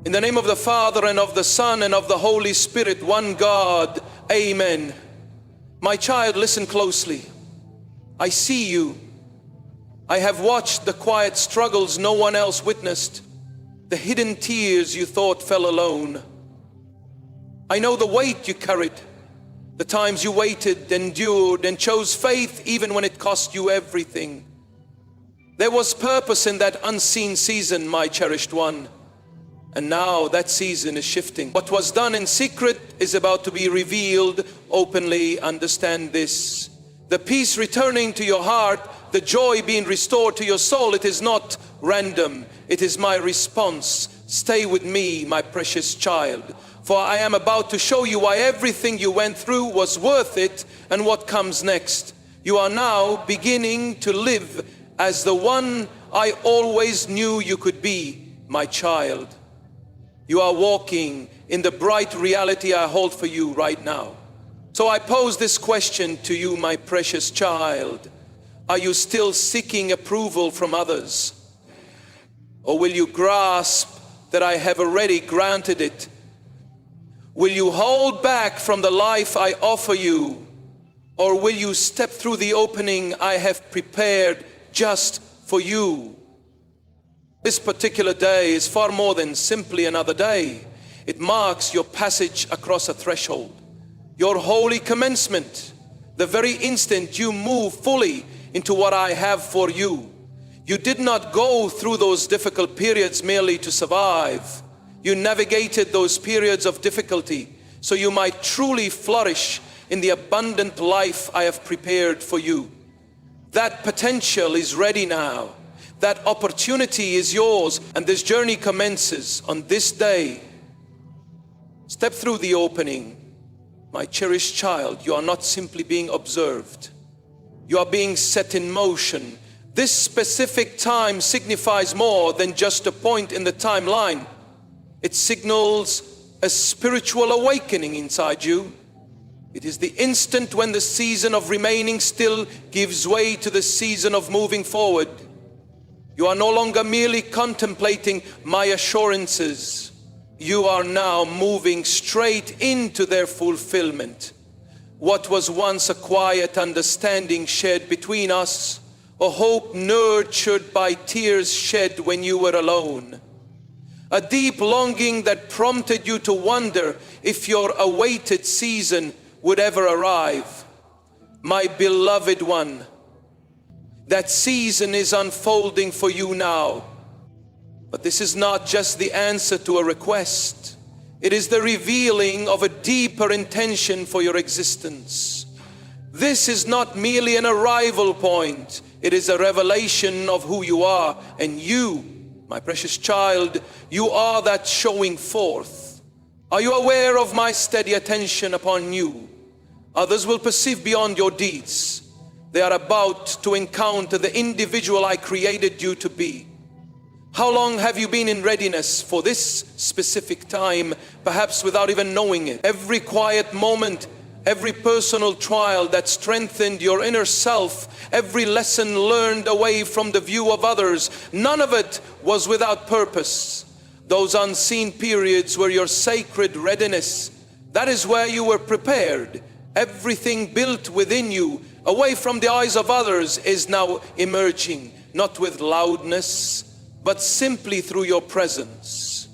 In the name of the Father, and of the Son, and of the Holy Spirit, one God, amen. My child, listen closely. I see you. I have watched the quiet struggles no one else witnessed, the hidden tears you thought fell alone. I know the weight you carried, the times you waited, endured, and chose faith even when it cost you everything. There was purpose in that unseen season, my cherished one. And now that season is shifting. What was done in secret is about to be revealed openly. Understand this. The peace returning to your heart, the joy being restored to your soul, it is not random. It is my response. Stay with me, my precious child. For I am about to show you why everything you went through was worth it and what comes next. You are now beginning to live as the one I always knew you could be, my child. You are walking in the bright reality I hold for you right now. So I pose this question to you, my precious child. Are you still seeking approval from others? Or will you grasp that I have already granted it? Will you hold back from the life I offer you? Or will you step through the opening I have prepared just for you? This particular day is far more than simply another day. It marks your passage across a threshold, your holy commencement, the very instant you move fully into what I have for you. You did not go through those difficult periods merely to survive. You navigated those periods of difficulty so you might truly flourish in the abundant life I have prepared for you. That potential is ready now. That opportunity is yours, and this journey commences on this day. Step through the opening. My cherished child, you are not simply being observed. You are being set in motion. This specific time signifies more than just a point in the timeline. It signals a spiritual awakening inside you. It is the instant when the season of remaining still gives way to the season of moving forward. You are no longer merely contemplating my assurances. You are now moving straight into their fulfillment. What was once a quiet understanding shared between us, a hope nurtured by tears shed when you were alone, a deep longing that prompted you to wonder if your awaited season would ever arrive. My beloved one, that season is unfolding for you now. But this is not just the answer to a request. It is the revealing of a deeper intention for your existence. This is not merely an arrival point. It is a revelation of who you are. And you, my precious child, you are that showing forth. Are you aware of my steady attention upon you? Others will perceive beyond your deeds. They are about to encounter the individual I created you to be. How long have you been in readiness for this specific time, perhaps without even knowing it? Every quiet moment, every personal trial that strengthened your inner self, every lesson learned away from the view of others, none of it was without purpose. Those unseen periods were your sacred readiness. That is where you were prepared. Everything built within you, away from the eyes of others, is now emerging, not with loudness, but simply through your presence.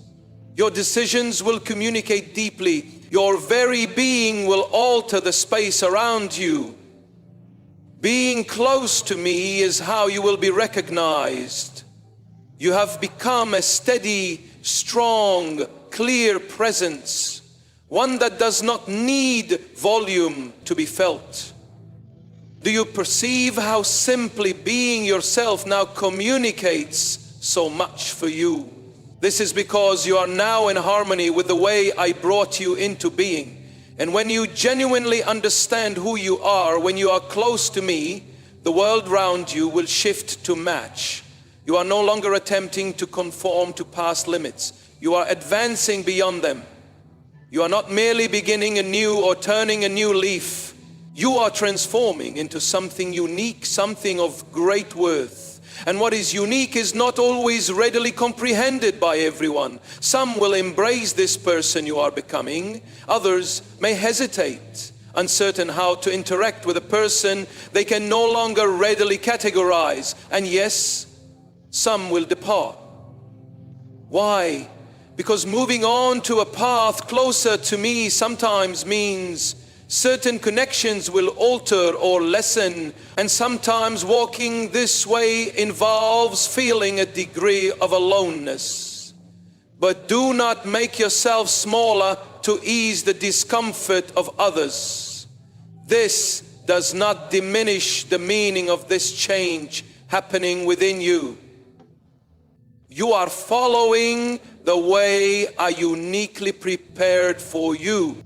Your decisions will communicate deeply. Your very being will alter the space around you. Being close to me is how you will be recognized. You have become a steady, strong, clear presence, one that does not need volume to be felt. Do you perceive how simply being yourself now communicates so much for you? This is because you are now in harmony with the way I brought you into being. And when you genuinely understand who you are, when you are close to me, the world around you will shift to match. You are no longer attempting to conform to past limits. You are advancing beyond them. You are not merely beginning anew or turning a new leaf. You are transforming into something unique, something of great worth. And what is unique is not always readily comprehended by everyone. Some will embrace this person you are becoming. Others may hesitate, uncertain how to interact with a person they can no longer readily categorize. And yes, some will depart. Why? Because moving on to a path closer to me sometimes means certain connections will alter or lessen, and sometimes walking this way involves feeling a degree of aloneness. But do not make yourself smaller to ease the discomfort of others. This does not diminish the meaning of this change happening within you. You are following the way I uniquely prepared for you.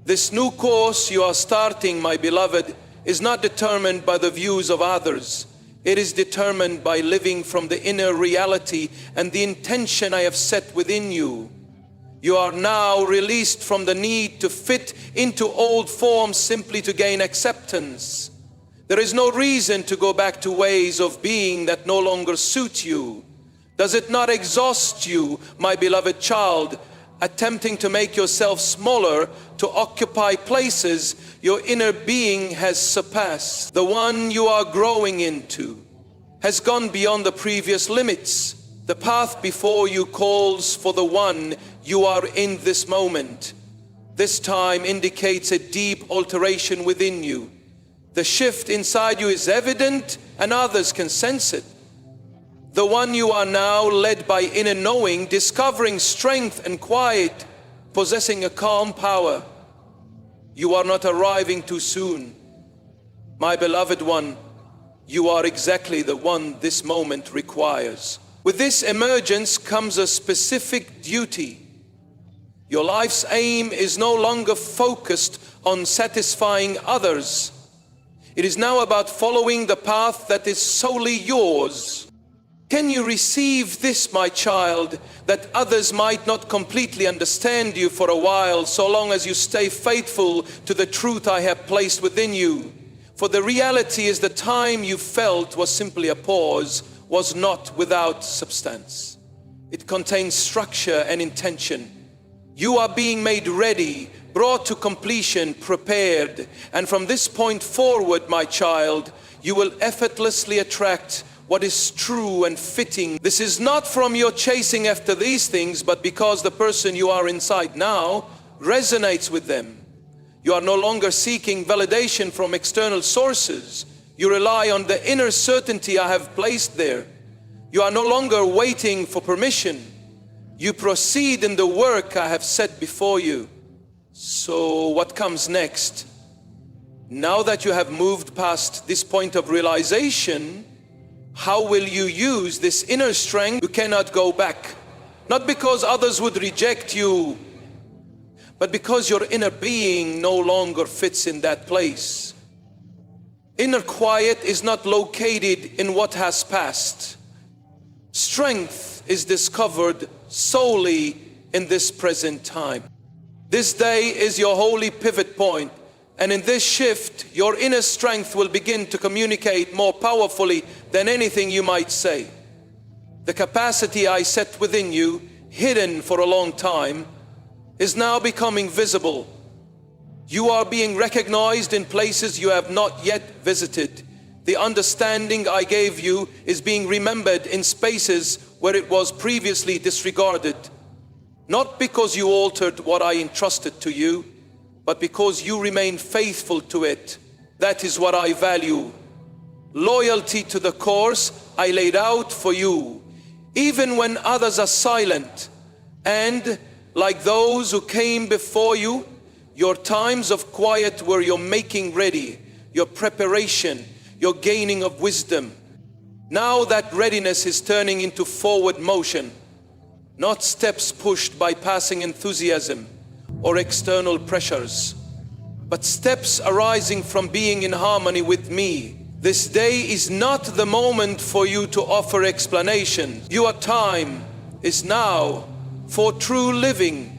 This new course you are starting, my beloved, is not determined by the views of others. It is determined by living from the inner reality and the intention I have set within you. You are now released from the need to fit into old forms simply to gain acceptance. There is no reason to go back to ways of being that no longer suit you. Does it not exhaust you, my beloved child, attempting to make yourself smaller to occupy places your inner being has surpassed? The one you are growing into has gone beyond the previous limits. The path before you calls for the one you are in this moment. This time indicates a deep alteration within you. The shift inside you is evident and others can sense it. The one you are now led by inner knowing, discovering strength and quiet, possessing a calm power. You are not arriving too soon. My beloved one, you are exactly the one this moment requires. With this emergence comes a specific duty. Your life's aim is no longer focused on satisfying others. It is now about following the path that is solely yours. Can you receive this, my child, that others might not completely understand you for a while, so long as you stay faithful to the truth I have placed within you? For the reality is the time you felt was simply a pause, was not without substance. It contains structure and intention. You are being made ready, brought to completion, prepared. And from this point forward, my child, you will effortlessly attract what is true and fitting. This is not from your chasing after these things, but because the person you are inside now resonates with them. You are no longer seeking validation from external sources. You rely on the inner certainty I have placed there. You are no longer waiting for permission. You proceed in the work I have set before you. So what comes next? Now that you have moved past this point of realization, how will you use this inner strength? You cannot go back. Not because others would reject you, but because your inner being no longer fits in that place. Inner quiet is not located in what has passed. Strength is discovered solely in this present time. This day is your holy pivot point. And in this shift, your inner strength will begin to communicate more powerfully than anything you might say. The capacity I set within you, hidden for a long time, is now becoming visible. You are being recognized in places you have not yet visited. The understanding I gave you is being remembered in spaces where it was previously disregarded. Not because you altered what I entrusted to you, but because you remain faithful to it. That is what I value. Loyalty to the course I laid out for you, even when others are silent. And like those who came before you, your times of quiet were your making ready, your preparation, your gaining of wisdom. Now that readiness is turning into forward motion, not steps pushed by passing enthusiasm or external pressures, but steps arising from being in harmony with me. This day is not the moment for you to offer explanations. Your time is now for true living.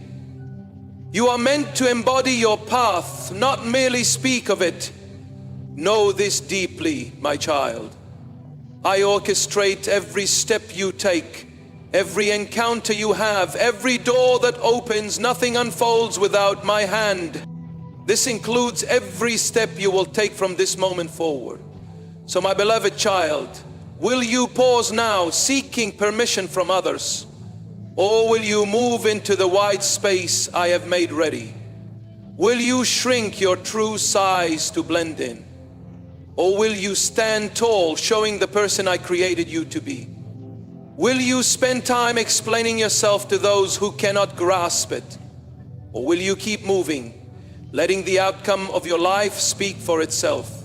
You are meant to embody your path, not merely speak of it. Know this deeply, my child. I orchestrate every step you take, every encounter you have, every door that opens. Nothing unfolds without my hand. This includes every step you will take from this moment forward. So my beloved child, will you pause now, seeking permission from others? Or will you move into the wide space I have made ready? Will you shrink your true size to blend in? Or will you stand tall, showing the person I created you to be? Will you spend time explaining yourself to those who cannot grasp it? Or will you keep moving, letting the outcome of your life speak for itself?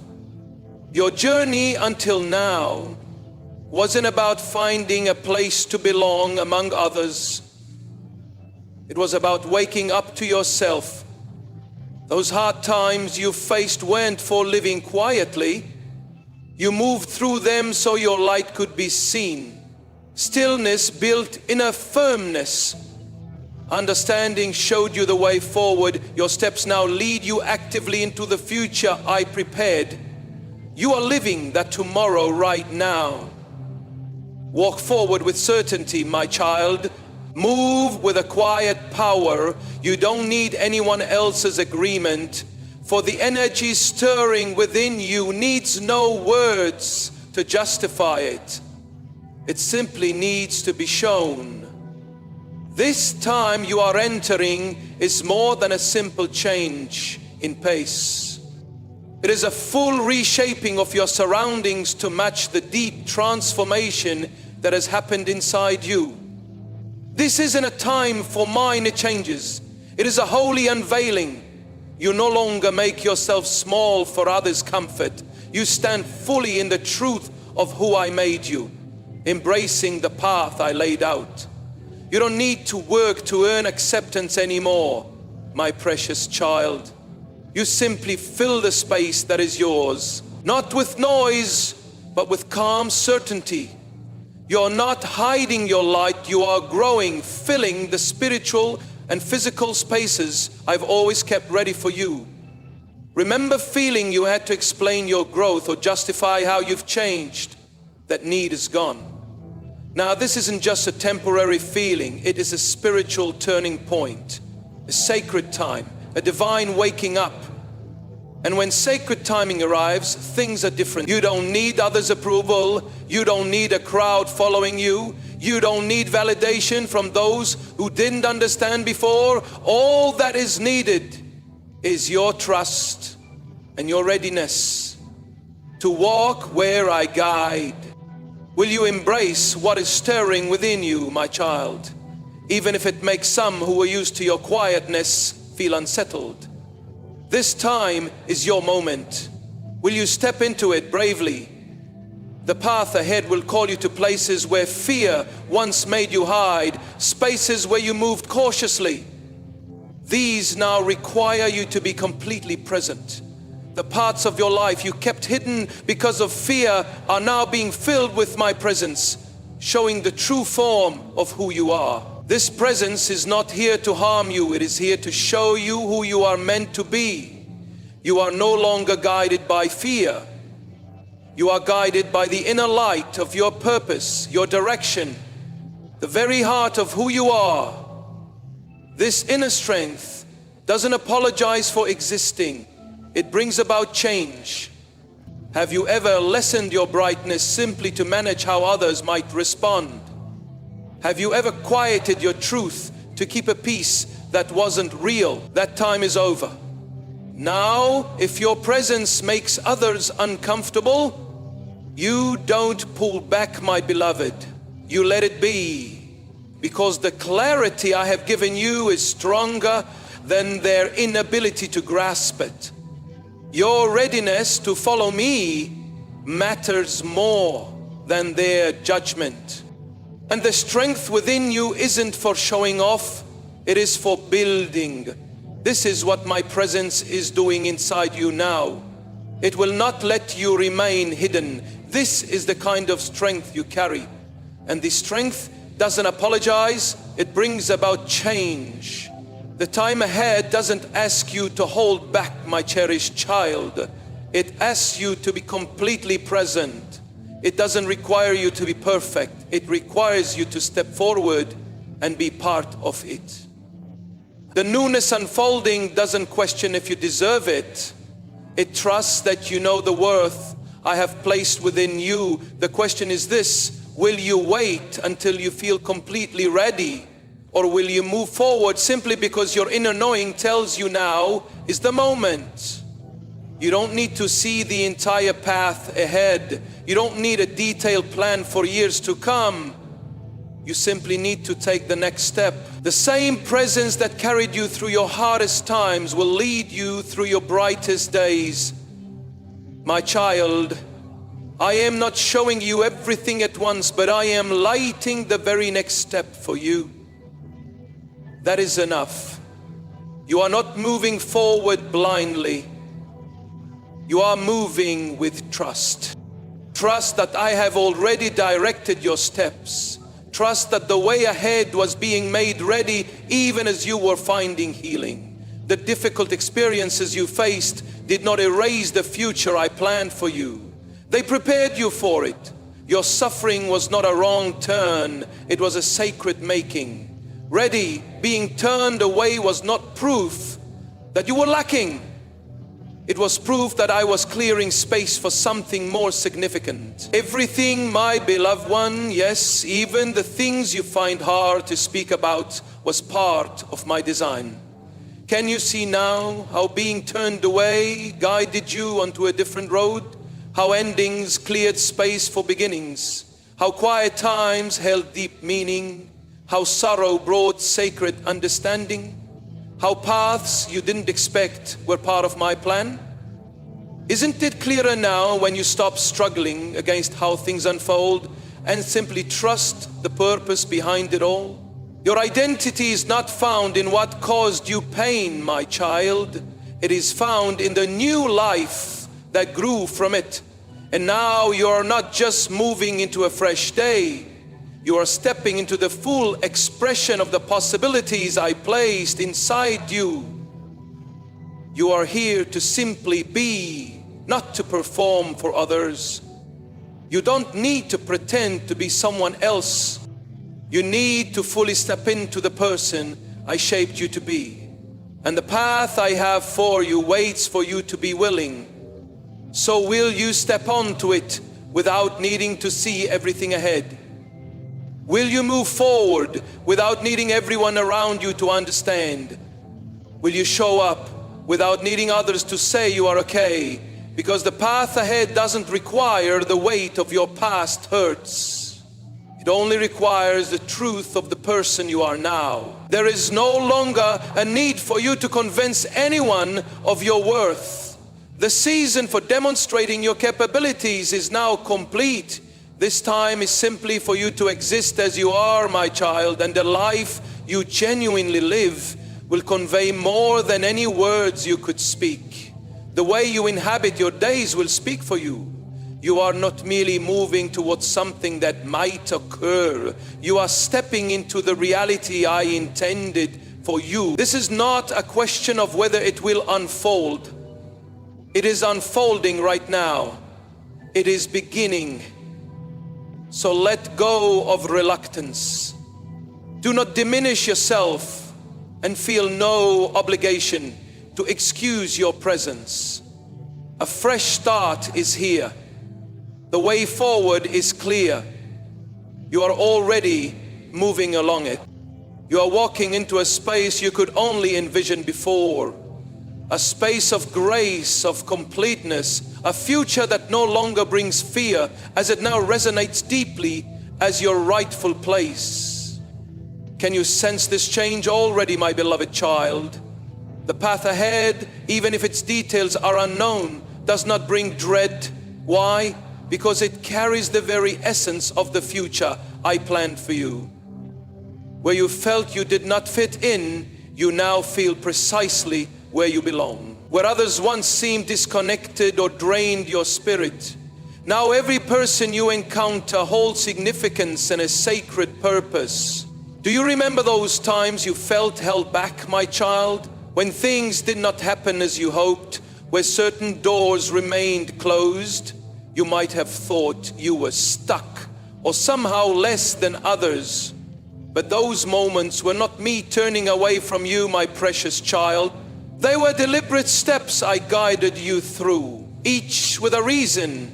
Your journey until now wasn't about finding a place to belong among others. It was about waking up to yourself. Those hard times you faced weren't for living quietly. You moved through them so your light could be seen. Stillness built inner firmness. Understanding showed you the way forward. Your steps now lead you actively into the future I prepared. You are living that tomorrow right now. Walk forward with certainty, my child. Move with a quiet power. You don't need anyone else's agreement, for the energy stirring within you needs no words to justify it. It simply needs to be shown. This time you are entering is more than a simple change in pace. It is a full reshaping of your surroundings to match the deep transformation that has happened inside you. This isn't a time for minor changes. It is a holy unveiling. You no longer make yourself small for others' comfort. You stand fully in the truth of who I made you, embracing the path I laid out. You don't need to work to earn acceptance anymore, my precious child. You simply fill the space that is yours, not with noise, but with calm certainty. You're not hiding your light, you are growing, filling the spiritual and physical spaces I've always kept ready for you. Remember feeling you had to explain your growth or justify how you've changed? That need is gone. Now, this isn't just a temporary feeling, it is a spiritual turning point, a sacred time, a divine waking up. And when sacred timing arrives, things are different. You don't need others' approval. You don't need a crowd following you. You don't need validation from those who didn't understand before. All that is needed is your trust and your readiness to walk where I guide. Will you embrace what is stirring within you, my child, even if it makes some who are used to your quietness feel unsettled? This time is your moment. Will you step into it bravely? The path ahead will call you to places where fear once made you hide, spaces where you moved cautiously. These now require you to be completely present. The parts of your life you kept hidden because of fear are now being filled with my presence, showing the true form of who you are. This presence is not here to harm you, it is here to show you who you are meant to be. You are no longer guided by fear. You are guided by the inner light of your purpose, your direction, the very heart of who you are. This inner strength doesn't apologize for existing. It brings about change. Have you ever lessened your brightness simply to manage how others might respond? Have you ever quieted your truth to keep a peace that wasn't real? That time is over. Now, if your presence makes others uncomfortable, you don't pull back, my beloved. You let it be, because the clarity I have given you is stronger than their inability to grasp it. Your readiness to follow me matters more than their judgment. And the strength within you isn't for showing off, it is for building. This is what my presence is doing inside you now. It will not let you remain hidden. This is the kind of strength you carry. And this strength doesn't apologize, it brings about change. The time ahead doesn't ask you to hold back, my cherished child. It asks you to be completely present. It doesn't require you to be perfect. It requires you to step forward and be part of it. The newness unfolding doesn't question if you deserve it. It trusts that you know the worth I have placed within you. The question is this: will you wait until you feel completely ready? Or will you move forward simply because your inner knowing tells you now is the moment? You don't need to see the entire path ahead. You don't need a detailed plan for years to come. You simply need to take the next step. The same presence that carried you through your hardest times will lead you through your brightest days. My child, I am not showing you everything at once, but I am lighting the very next step for you. That is enough. You are not moving forward blindly. You are moving with trust. Trust that I have already directed your steps. Trust that the way ahead was being made ready even as you were finding healing. The difficult experiences you faced did not erase the future I planned for you. They prepared you for it. Your suffering was not a wrong turn, it was a sacred making. Ready, being turned away was not proof that you were lacking. It was proof that I was clearing space for something more significant. Everything, my beloved one, yes, even the things you find hard to speak about, was part of my design. Can you see now how being turned away guided you onto a different road? How endings cleared space for beginnings? How quiet times held deep meaning? How sorrow brought sacred understanding? How paths you didn't expect were part of my plan? Isn't it clearer now when you stop struggling against how things unfold and simply trust the purpose behind it all? Your identity is not found in what caused you pain, my child. It is found in the new life that grew from it. And now you are not just moving into a fresh day. You are stepping into the full expression of the possibilities I placed inside you. You are here to simply be, not to perform for others. You don't need to pretend to be someone else. You need to fully step into the person I shaped you to be. And the path I have for you waits for you to be willing. So will you step onto it without needing to see everything ahead? Will you move forward without needing everyone around you to understand? Will you show up without needing others to say you are okay? Because the path ahead doesn't require the weight of your past hurts. It only requires the truth of the person you are now. There is no longer a need for you to convince anyone of your worth. The season for demonstrating your capabilities is now complete. This time is simply for you to exist as you are, my child, and the life you genuinely live will convey more than any words you could speak. The way you inhabit your days will speak for you. You are not merely moving towards something that might occur. You are stepping into the reality I intended for you. This is not a question of whether it will unfold. It is unfolding right now. It is beginning. So let go of reluctance. Do not diminish yourself and feel no obligation to excuse your presence. A fresh start is here. The way forward is clear. You are already moving along it. You are walking into a space you could only envision before. A space of grace, of completeness, a future that no longer brings fear as it now resonates deeply as your rightful place. Can you sense this change already, my beloved child? The path ahead, even if its details are unknown, does not bring dread. Why? Because it carries the very essence of the future I planned for you. Where you felt you did not fit in, you now feel precisely where you belong. Where others once seemed disconnected or drained your spirit, now every person you encounter holds significance and a sacred purpose. Do you remember those times you felt held back, my child? When things did not happen as you hoped, where certain doors remained closed? You might have thought you were stuck or somehow less than others. But those moments were not me turning away from you, my precious child. They were deliberate steps I guided you through, each with a reason.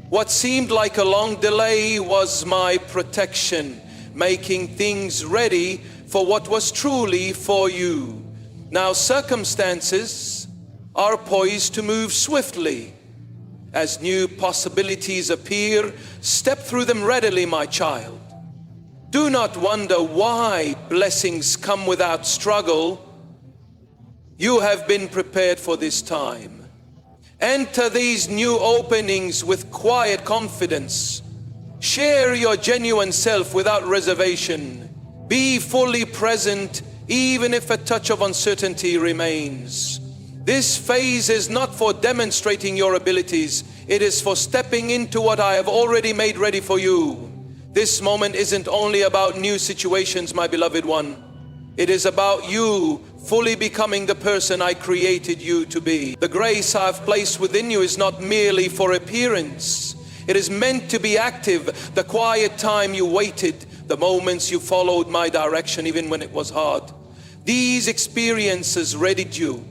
What seemed like a long delay was my protection, making things ready for what was truly for you. Now circumstances are poised to move swiftly. As new possibilities appear, step through them readily, my child. Do not wonder why blessings come without struggle. You have been prepared for this time. Enter these new openings with quiet confidence. Share your genuine self without reservation. Be fully present even if a touch of uncertainty remains. This phase is not for demonstrating your abilities. It is for stepping into what I have already made ready for you. This moment isn't only about new situations, my beloved one. It is about you fully becoming the person I created you to be. The grace I have placed within you is not merely for appearance. It is meant to be active. The quiet time you waited, the moments you followed my direction even when it was hard. These experiences readied you.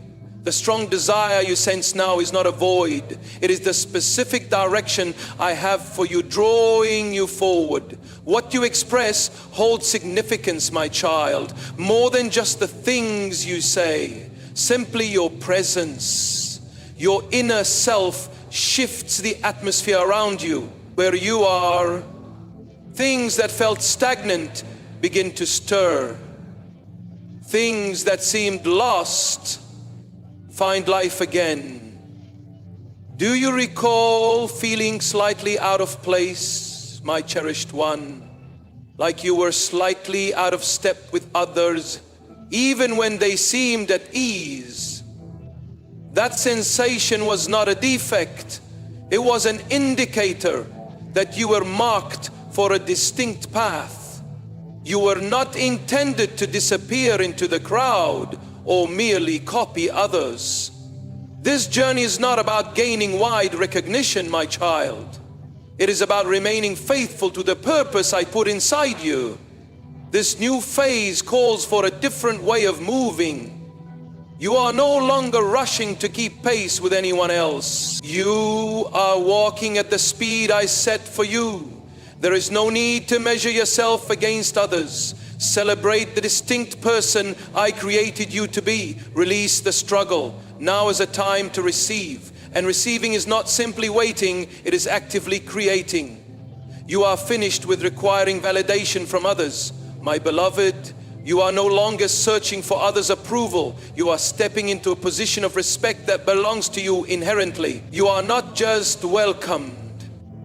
The strong desire you sense now is not a void. It is the specific direction I have for you, drawing you forward. What you express holds significance, my child, more than just the things you say. Simply your presence, your inner self shifts the atmosphere around you. Where you are, things that felt stagnant begin to stir. Things that seemed lost find life again. Do you recall feeling slightly out of place, my cherished one? Like you were slightly out of step with others, even when they seemed at ease. That sensation was not a defect. It was an indicator that you were marked for a distinct path. You were not intended to disappear into the crowd or merely copy others. This journey is not about gaining wide recognition, my child. It is about remaining faithful to the purpose I put inside you. This new phase calls for a different way of moving. You are no longer rushing to keep pace with anyone else. You are walking at the speed I set for you. There is no need to measure yourself against others. Celebrate the distinct person I created you to be. Release the struggle. Now is a time to receive. And receiving is not simply waiting, it is actively creating. You are finished with requiring validation from others. My beloved, you are no longer searching for others' approval. You are stepping into a position of respect that belongs to you inherently. You are not just welcomed.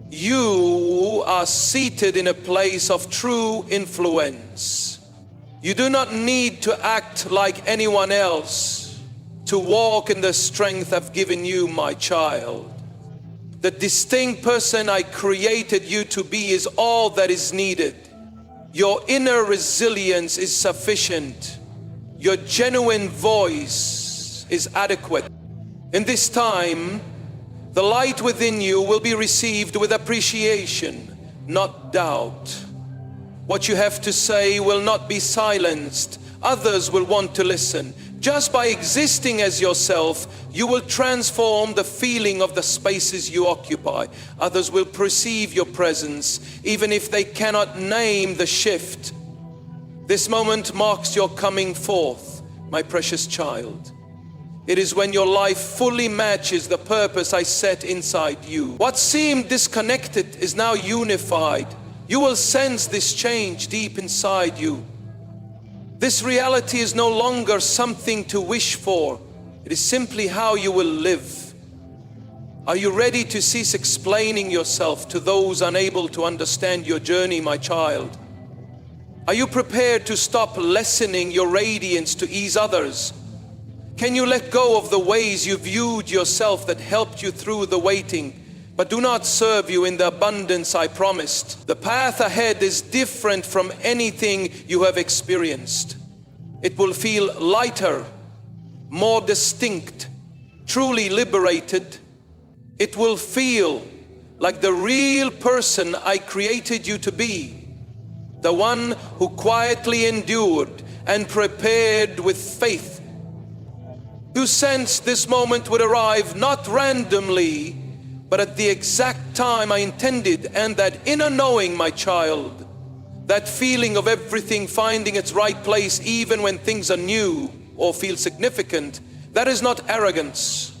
You are seated in a place of true influence. You do not need to act like anyone else to walk in the strength I've given you, my child. The distinct person I created you to be is all that is needed. Your inner resilience is sufficient. Your genuine voice is adequate. In this time, the light within you will be received with appreciation, not doubt. What you have to say will not be silenced. Others will want to listen. Just by existing as yourself, you will transform the feeling of the spaces you occupy. Others will perceive your presence, even if they cannot name the shift. This moment marks your coming forth, my precious child. It is when your life fully matches the purpose I set inside you. What seemed disconnected is now unified. You will sense this change deep inside you. This reality is no longer something to wish for. It is simply how you will live. Are you ready to cease explaining yourself to those unable to understand your journey, my child? Are you prepared to stop lessening your radiance to ease others? Can you let go of the ways you viewed yourself that helped you through the waiting, but do not serve you in the abundance I promised? The path ahead is different from anything you have experienced. It will feel lighter, more distinct, truly liberated. It will feel like the real person I created you to be, the one who quietly endured and prepared with faith. You sensed this moment would arrive not randomly, but at the exact time I intended, and that inner knowing, my child, that feeling of everything finding its right place even when things are new or feel significant, that is not arrogance.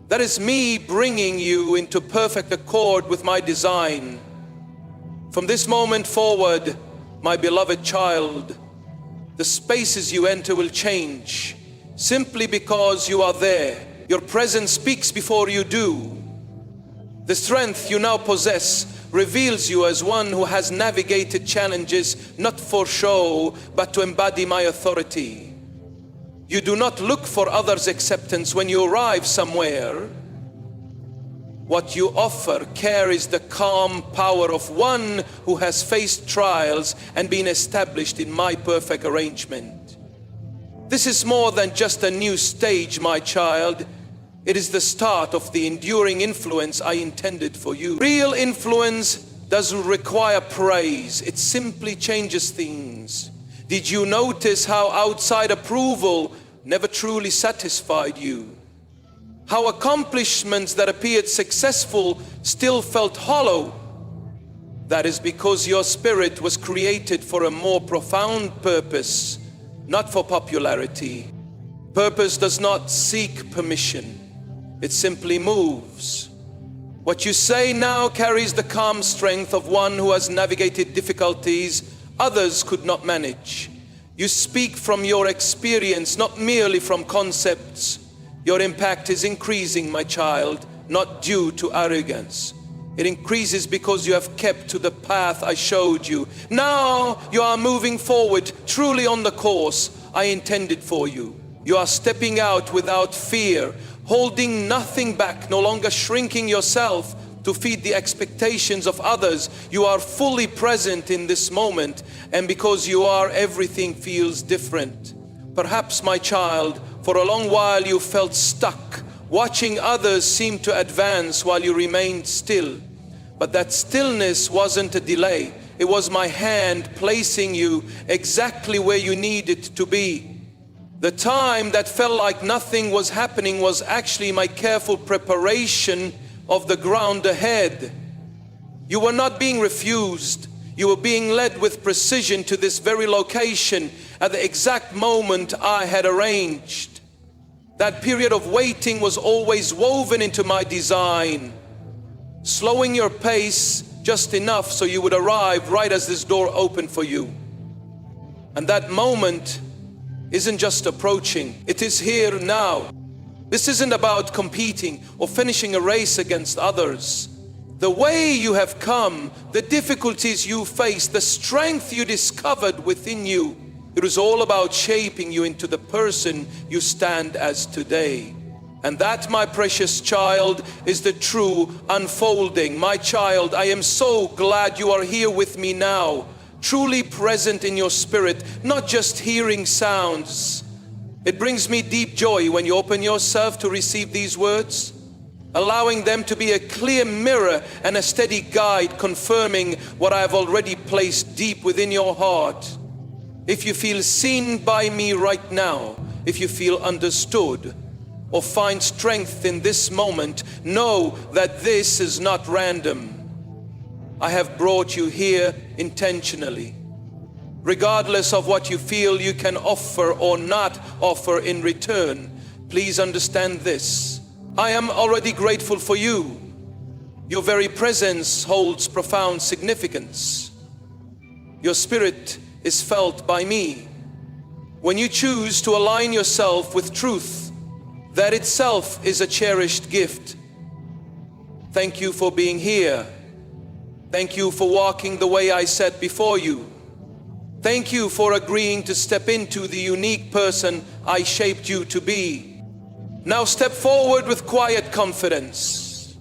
That is me bringing you into perfect accord with my design. From this moment forward, my beloved child, the spaces you enter will change simply because you are there. Your presence speaks before you do. The strength you now possess reveals you as one who has navigated challenges not for show, but to embody my authority. You do not look for others' acceptance when you arrive somewhere. What you offer carries the calm power of one who has faced trials and been established in my perfect arrangement. This is more than just a new stage, my child. It is the start of the enduring influence I intended for you. Real influence doesn't require praise. It simply changes things. Did you notice how outside approval never truly satisfied you? How accomplishments that appeared successful still felt hollow? That is because your spirit was created for a more profound purpose, not for popularity. Purpose does not seek permission. It simply moves. What you say now carries the calm strength of one who has navigated difficulties others could not manage. You speak from your experience, not merely from concepts. Your impact is increasing, my child, not due to arrogance. It increases because you have kept to the path I showed you. Now you are moving forward, truly on the course I intended for you. You are stepping out without fear, holding nothing back, no longer shrinking yourself to feed the expectations of others. You are fully present in this moment, and because you are, everything feels different. Perhaps, my child, for a long while you felt stuck, watching others seem to advance while you remained still. But that stillness wasn't a delay. It was my hand placing you exactly where you needed to be. The time that felt like nothing was happening was actually my careful preparation of the ground ahead. You were not being refused. You were being led with precision to this very location at the exact moment I had arranged. That period of waiting was always woven into my design, slowing your pace just enough so you would arrive right as this door opened for you. And that moment isn't just approaching, it is here now. This isn't about competing or finishing a race against others. The way you have come, the difficulties you faced, the strength you discovered within you, it is all about shaping you into the person you stand as today. And that, my precious child, is the true unfolding. My child, I am so glad you are here with me now, truly present in your spirit, not just hearing sounds. It brings me deep joy when you open yourself to receive these words, allowing them to be a clear mirror and a steady guide, confirming what I have already placed deep within your heart. If you feel seen by me right now, if you feel understood, or find strength in this moment, know that this is not random. I have brought you here intentionally. Regardless of what you feel you can offer or not offer in return, please understand this. I am already grateful for you. Your very presence holds profound significance. Your spirit is felt by me. When you choose to align yourself with truth, that itself is a cherished gift. Thank you for being here. Thank you for walking the way I set before you. Thank you for agreeing to step into the unique person I shaped you to be. Now step forward with quiet confidence.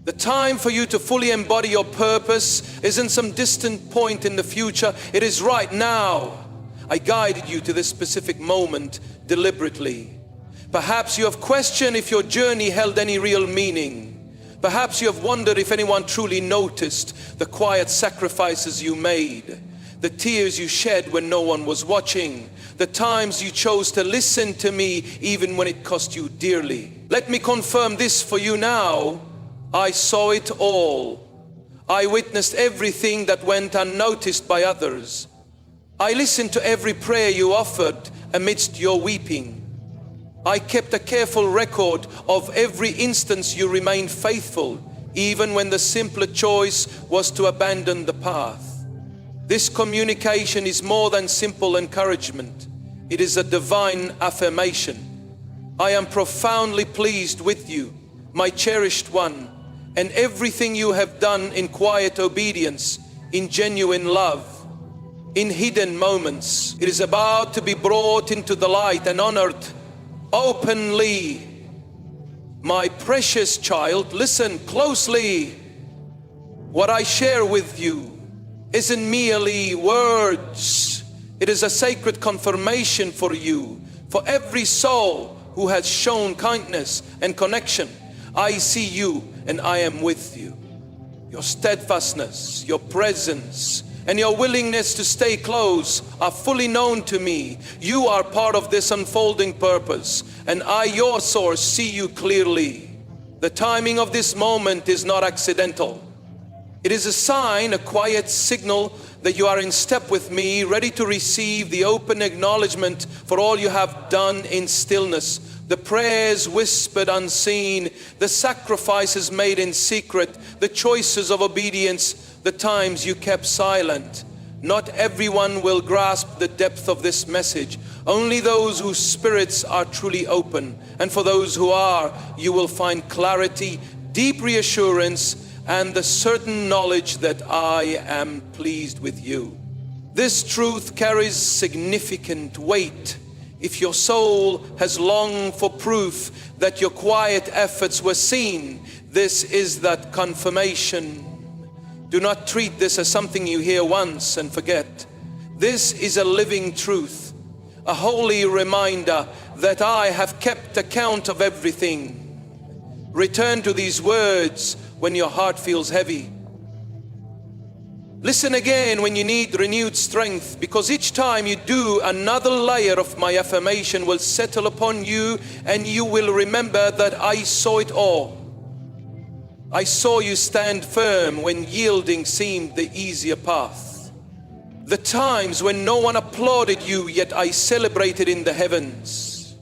The time for you to fully embody your purpose isn't some distant point in the future. It is right now. I guided you to this specific moment deliberately. Perhaps you have questioned if your journey held any real meaning. Perhaps you have wondered if anyone truly noticed the quiet sacrifices you made, the tears you shed when no one was watching, the times you chose to listen to me even when it cost you dearly. Let me confirm this for you now. I saw it all. I witnessed everything that went unnoticed by others. I listened to every prayer you offered amidst your weeping. I kept a careful record of every instance you remained faithful, even when the simpler choice was to abandon the path. This communication is more than simple encouragement. It is a divine affirmation. I am profoundly pleased with you, my cherished one, and everything you have done in quiet obedience, in genuine love, in hidden moments. It is about to be brought into the light and honored openly. My precious child, listen closely. What I share with you isn't merely words. It is a sacred confirmation for you, for every soul who has shown kindness and connection. I see you and I am with you. Your steadfastness, your presence, and your willingness to stay close are fully known to me. You are part of this unfolding purpose, and I, your source, see you clearly. The timing of this moment is not accidental. It is a sign, a quiet signal that you are in step with me, ready to receive the open acknowledgement for all you have done in stillness, the prayers whispered unseen, the sacrifices made in secret, the choices of obedience, the times you kept silent. Not everyone will grasp the depth of this message. Only those whose spirits are truly open. And for those who are, you will find clarity, deep reassurance, and the certain knowledge that I am pleased with you. This truth carries significant weight. If your soul has longed for proof that your quiet efforts were seen, this is that confirmation. Do not treat this as something you hear once and forget. This is a living truth, a holy reminder that I have kept account of everything. Return to these words when your heart feels heavy. Listen again when you need renewed strength, because each time you do, another layer of my affirmation will settle upon you, and you will remember that I saw it all. I saw you stand firm when yielding seemed the easier path. The times when no one applauded you, yet I celebrated in the heavens.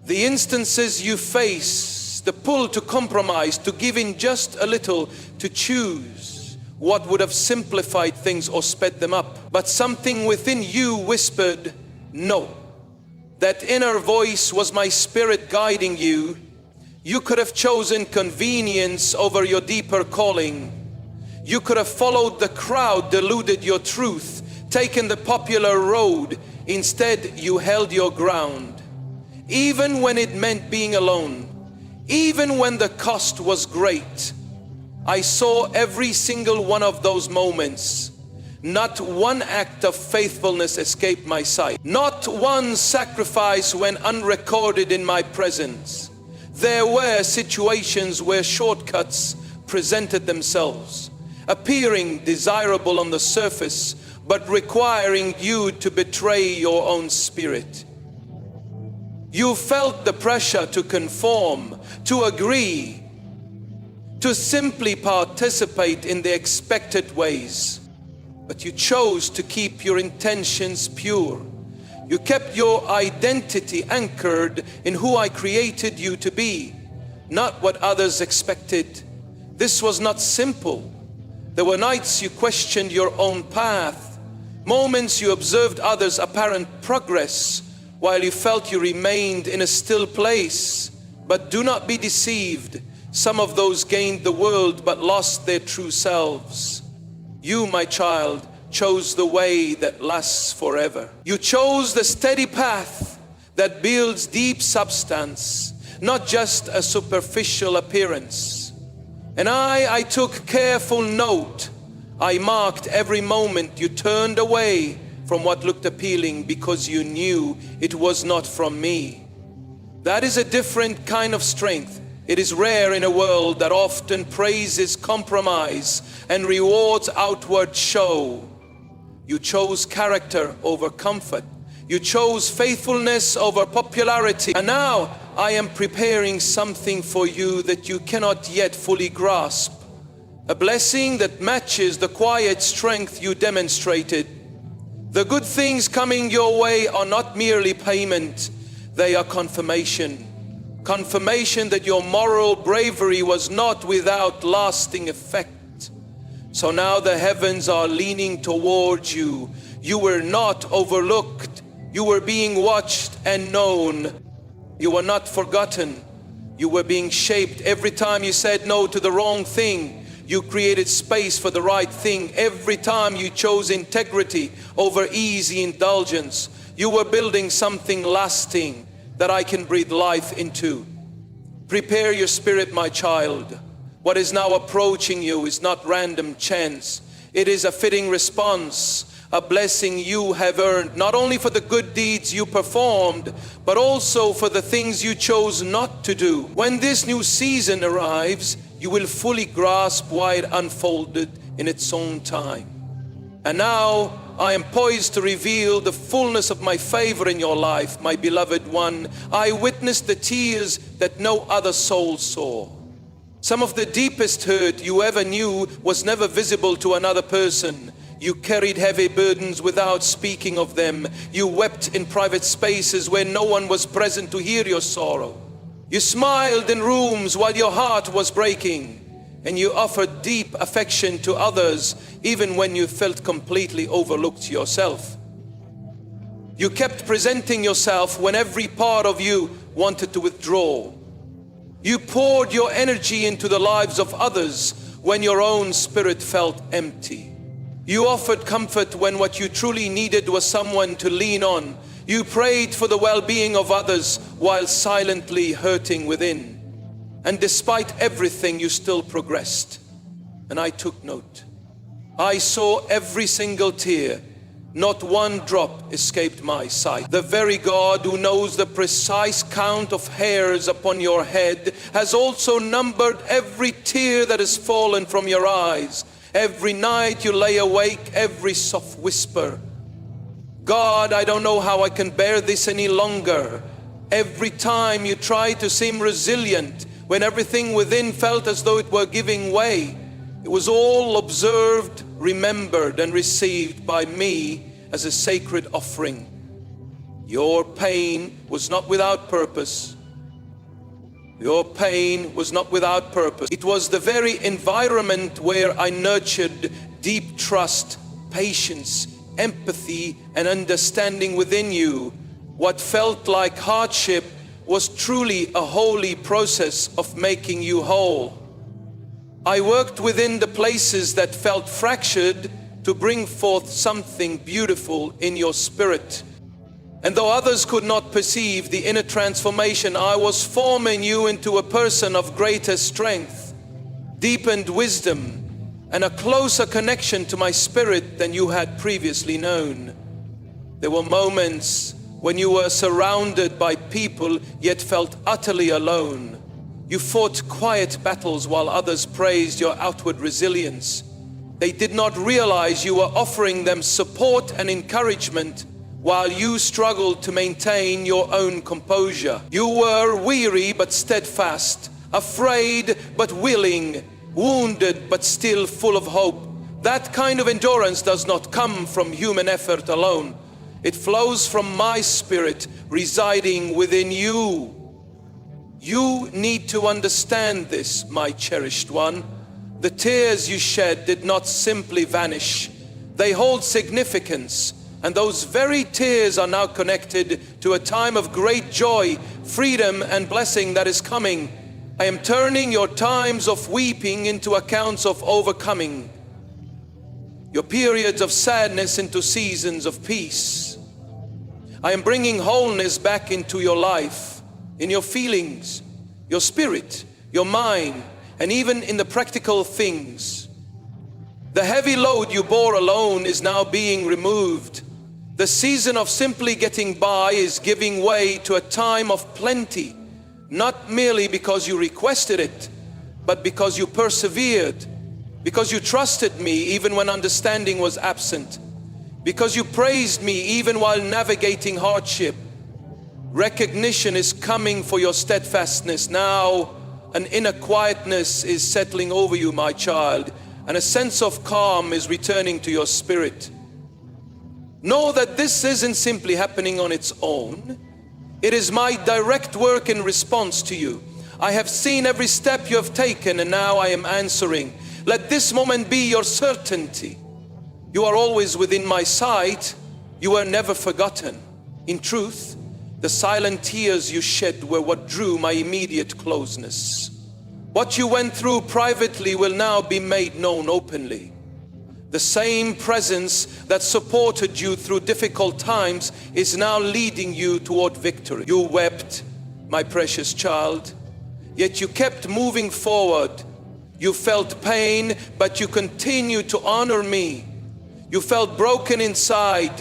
The instances you face, the pull to compromise, to give in just a little, to choose what would have simplified things or sped them up. But something within you whispered, no. That inner voice was my spirit guiding you. You could have chosen convenience over your deeper calling. You could have followed the crowd, diluted your truth, taken the popular road. Instead, you held your ground. Even when it meant being alone, even when the cost was great. I saw every single one of those moments. Not one act of faithfulness escaped my sight. Not one sacrifice went unrecorded in my presence. There were situations where shortcuts presented themselves, appearing desirable on the surface, but requiring you to betray your own spirit. You felt the pressure to conform, to agree, to simply participate in the expected ways. But you chose to keep your intentions pure. You kept your identity anchored in who I created you to be, not what others expected. This was not simple. There were nights you questioned your own path, moments you observed others' apparent progress, while you felt you remained in a still place. But do not be deceived. Some of those gained the world but lost their true selves. You, my child, chose the way that lasts forever. You chose the steady path that builds deep substance, not just a superficial appearance. And I took careful note. I marked every moment you turned away from what looked appealing because you knew it was not from me. That is a different kind of strength. It is rare in a world that often praises compromise and rewards outward show. You chose character over comfort. You chose faithfulness over popularity. And now I am preparing something for you that you cannot yet fully grasp. A blessing that matches the quiet strength you demonstrated. The good things coming your way are not merely payment, they are confirmation. Confirmation that your moral bravery was not without lasting effect. So now the heavens are leaning towards you. You were not overlooked. You were being watched and known. You were not forgotten. You were being shaped. Every time you said no to the wrong thing, you created space for the right thing. Every time you chose integrity over easy indulgence, you were building something lasting that I can breathe life into. Prepare your spirit, my child. What is now approaching you is not random chance. It is a fitting response, a blessing you have earned, not only for the good deeds you performed, but also for the things you chose not to do. When this new season arrives, you will fully grasp why it unfolded in its own time. And now I am poised to reveal the fullness of my favor in your life, my beloved one. I witnessed the tears that no other soul saw. Some of the deepest hurt you ever knew was never visible to another person. You carried heavy burdens without speaking of them. You wept in private spaces where no one was present to hear your sorrow. You smiled in rooms while your heart was breaking. And you offered deep affection to others even when you felt completely overlooked yourself. You kept presenting yourself when every part of you wanted to withdraw. You poured your energy into the lives of others when your own spirit felt empty. You offered comfort when what you truly needed was someone to lean on. You prayed for the well-being of others while silently hurting within. And despite everything, you still progressed. And I took note. I saw every single tear. Not one drop escaped my sight. The very God who knows the precise count of hairs upon your head has also numbered every tear that has fallen from your eyes. Every night you lay awake, every soft whisper. God, I don't know how I can bear this any longer. Every time you try to seem resilient, when everything within felt as though it were giving way, it was all observed, remembered, and received by me as a sacred offering. Your pain was not without purpose. Your pain was not without purpose. It was the very environment where I nurtured deep trust, patience, empathy, and understanding within you. What felt like hardship was truly a holy process of making you whole. I worked within the places that felt fractured to bring forth something beautiful in your spirit. And though others could not perceive the inner transformation, I was forming you into a person of greater strength, deepened wisdom, and a closer connection to my spirit than you had previously known. There were moments when you were surrounded by people yet felt utterly alone. You fought quiet battles while others praised your outward resilience. They did not realize you were offering them support and encouragement while you struggled to maintain your own composure. You were weary but steadfast, afraid but willing, wounded but still full of hope. That kind of endurance does not come from human effort alone. It flows from my spirit residing within you. You need to understand this, my cherished one. The tears you shed did not simply vanish. They hold significance, and those very tears are now connected to a time of great joy, freedom, and blessing that is coming. I am turning your times of weeping into accounts of overcoming, your periods of sadness into seasons of peace. I am bringing wholeness back into your life, in your feelings, your spirit, your mind, and even in the practical things. The heavy load you bore alone is now being removed. The season of simply getting by is giving way to a time of plenty, not merely because you requested it, but because you persevered, because you trusted me even when understanding was absent, because you praised me even while navigating hardship. Recognition is coming for your steadfastness. Now, an inner quietness is settling over you, my child, and a sense of calm is returning to your spirit. Know that this isn't simply happening on its own. It is my direct work in response to you. I have seen every step you have taken, and now I am answering. Let this moment be your certainty. You are always within my sight. You were never forgotten. In truth, the silent tears you shed were what drew my immediate closeness. What you went through privately will now be made known openly. The same presence that supported you through difficult times is now leading you toward victory. You wept, my precious child, yet you kept moving forward. You felt pain, but you continued to honor me. You felt broken inside,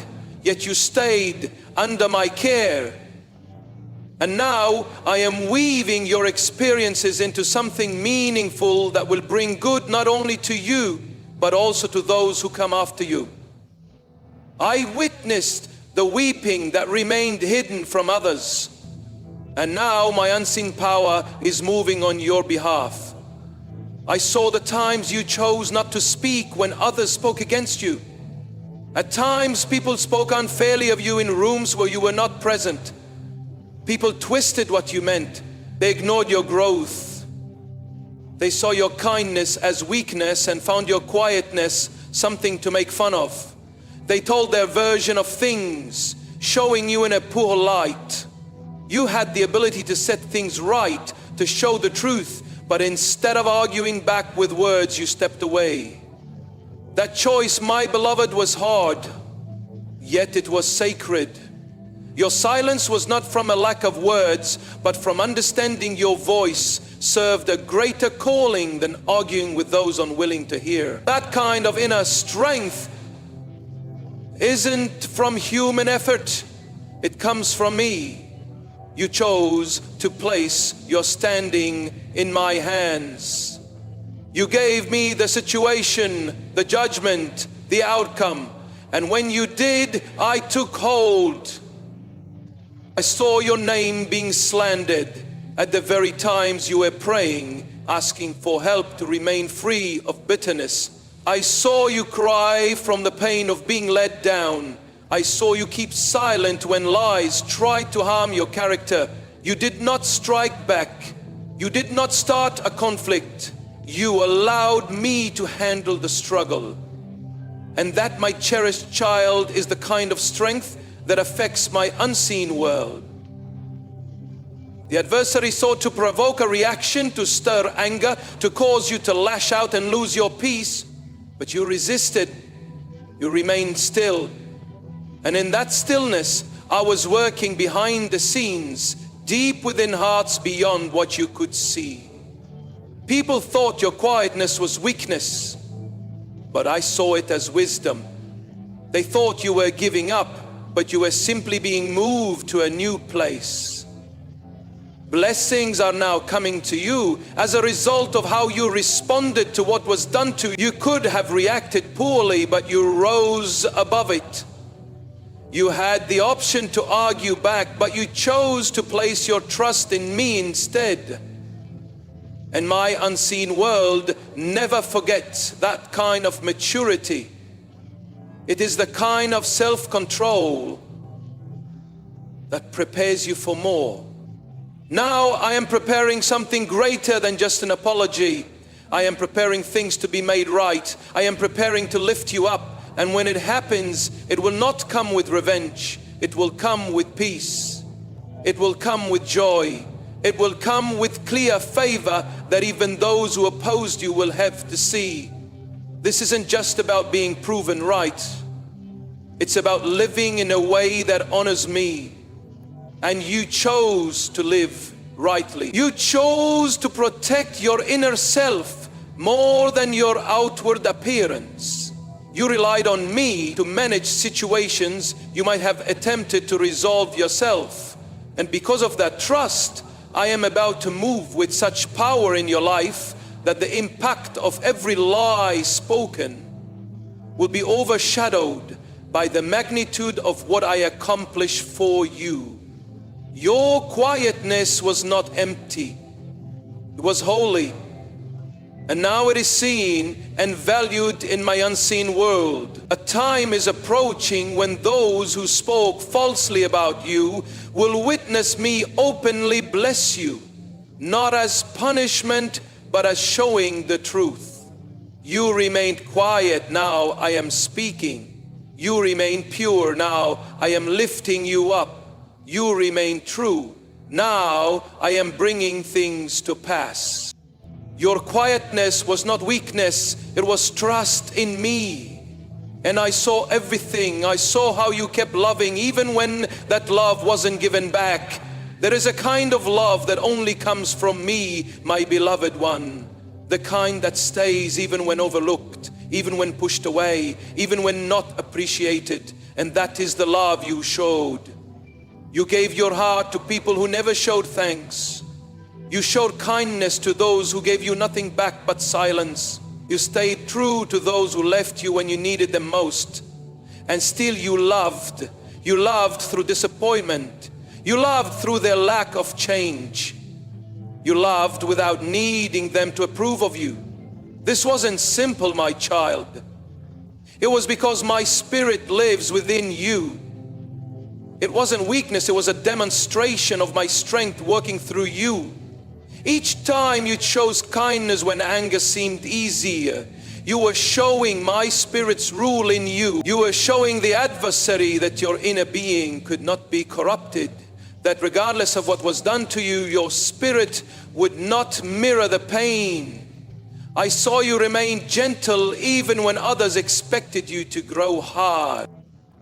yet you stayed under my care. And now I am weaving your experiences into something meaningful that will bring good not only to you, but also to those who come after you. I witnessed the weeping that remained hidden from others. And now my unseen power is moving on your behalf. I saw the times you chose not to speak when others spoke against you. At times people spoke unfairly of you in rooms where you were not present. People twisted what you meant. They ignored your growth. They saw your kindness as weakness and found your quietness something to make fun of. They told their version of things, showing you in a poor light. You had the ability to set things right, to show the truth, but instead of arguing back with words, you stepped away. That choice, my beloved, was hard, yet it was sacred. Your silence was not from a lack of words, but from understanding your voice served a greater calling than arguing with those unwilling to hear. That kind of inner strength isn't from human effort. It comes from me. You chose to place your standing in my hands. You gave me the situation, the judgment, the outcome. And when you did, I took hold. I saw your name being slandered at the very times you were praying, asking for help to remain free of bitterness. I saw you cry from the pain of being let down. I saw you keep silent when lies tried to harm your character. You did not strike back. You did not start a conflict. You allowed me to handle the struggle. And that, my cherished child, is the kind of strength that affects my unseen world. The adversary sought to provoke a reaction, to stir anger, to cause you to lash out and lose your peace, but you resisted. You remained still. And in that stillness, I was working behind the scenes, deep within hearts beyond what you could see. People thought your quietness was weakness, but I saw it as wisdom. They thought you were giving up, but you were simply being moved to a new place. Blessings are now coming to you as a result of how you responded to what was done to you. You could have reacted poorly, but you rose above it. You had the option to argue back, but you chose to place your trust in me instead. And my unseen world never forgets that kind of maturity. It is the kind of self-control that prepares you for more. Now I am preparing something greater than just an apology. I am preparing things to be made right. I am preparing to lift you up. And when it happens, it will not come with revenge. It will come with peace. It will come with joy. It will come with clear favor that even those who opposed you will have to see. This isn't just about being proven right. It's about living in a way that honors me. And you chose to live rightly. You chose to protect your inner self more than your outward appearance. You relied on me to manage situations you might have attempted to resolve yourself. And because of that trust, I am about to move with such power in your life that the impact of every lie spoken will be overshadowed by the magnitude of what I accomplish for you. Your quietness was not empty, it was holy. And now it is seen and valued in my unseen world. A time is approaching when those who spoke falsely about you will witness me openly bless you, not as punishment, but as showing the truth. You remained quiet, now I am speaking. You remain pure, now I am lifting you up. You remain true, now I am bringing things to pass. Your quietness was not weakness, it was trust in me. And I saw everything. I saw how you kept loving even when that love wasn't given back. There is a kind of love that only comes from me, my beloved one. The kind that stays even when overlooked, even when pushed away, even when not appreciated. And that is the love you showed. You gave your heart to people who never showed thanks. You showed kindness to those who gave you nothing back but silence. You stayed true to those who left you when you needed them most. And still you loved. You loved through disappointment. You loved through their lack of change. You loved without needing them to approve of you. This wasn't simple, my child. It was because my spirit lives within you. It wasn't weakness, it was a demonstration of my strength working through you. Each time you chose kindness when anger seemed easier, you were showing my spirit's rule in you. You were showing the adversary that your inner being could not be corrupted, that regardless of what was done to you, your spirit would not mirror the pain. I saw you remain gentle even when others expected you to grow hard.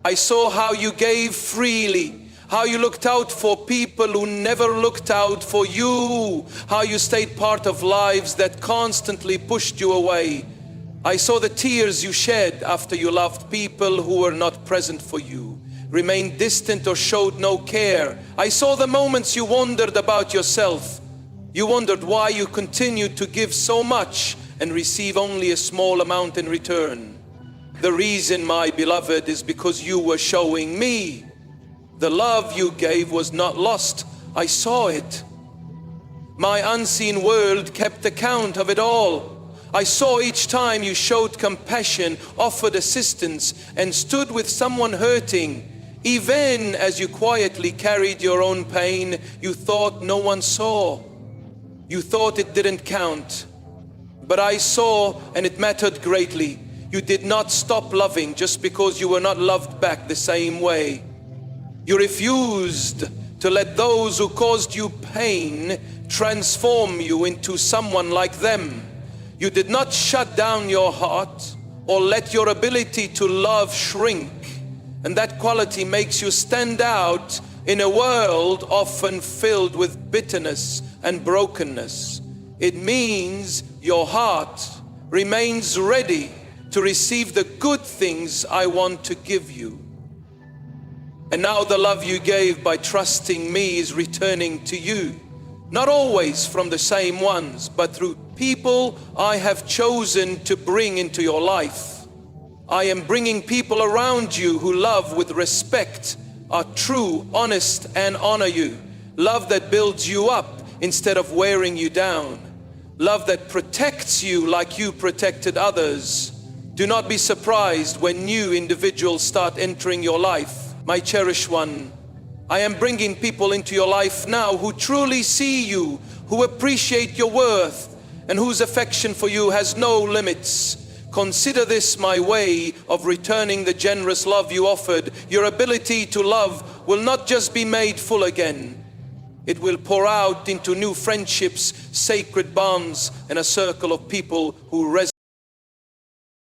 I saw how you gave freely, how you looked out for people who never looked out for you, how you stayed part of lives that constantly pushed you away. I saw the tears you shed after you loved people who were not present for you, remained distant or showed no care. I saw the moments you wondered about yourself. You wondered why you continued to give so much and receive only a small amount in return. The reason, my beloved, is because you were showing me. The love you gave was not lost. I saw it. My unseen world kept account of it all. I saw each time you showed compassion, offered assistance, and stood with someone hurting. Even as you quietly carried your own pain, you thought no one saw. You thought it didn't count. But I saw, and it mattered greatly. You did not stop loving just because you were not loved back the same way. You refused to let those who caused you pain transform you into someone like them. You did not shut down your heart or let your ability to love shrink. And that quality makes you stand out in a world often filled with bitterness and brokenness. It means your heart remains ready to receive the good things I want to give you. And now the love you gave by trusting me is returning to you. Not always from the same ones, but through people I have chosen to bring into your life. I am bringing people around you who love with respect, are true, honest, and honor you. Love that builds you up instead of wearing you down. Love that protects you like you protected others. Do not be surprised when new individuals start entering your life. My cherished one, I am bringing people into your life now who truly see you, who appreciate your worth, and whose affection for you has no limits. Consider this my way of returning the generous love you offered. Your ability to love will not just be made full again. It will pour out into new friendships, sacred bonds, and a circle of people who resonate.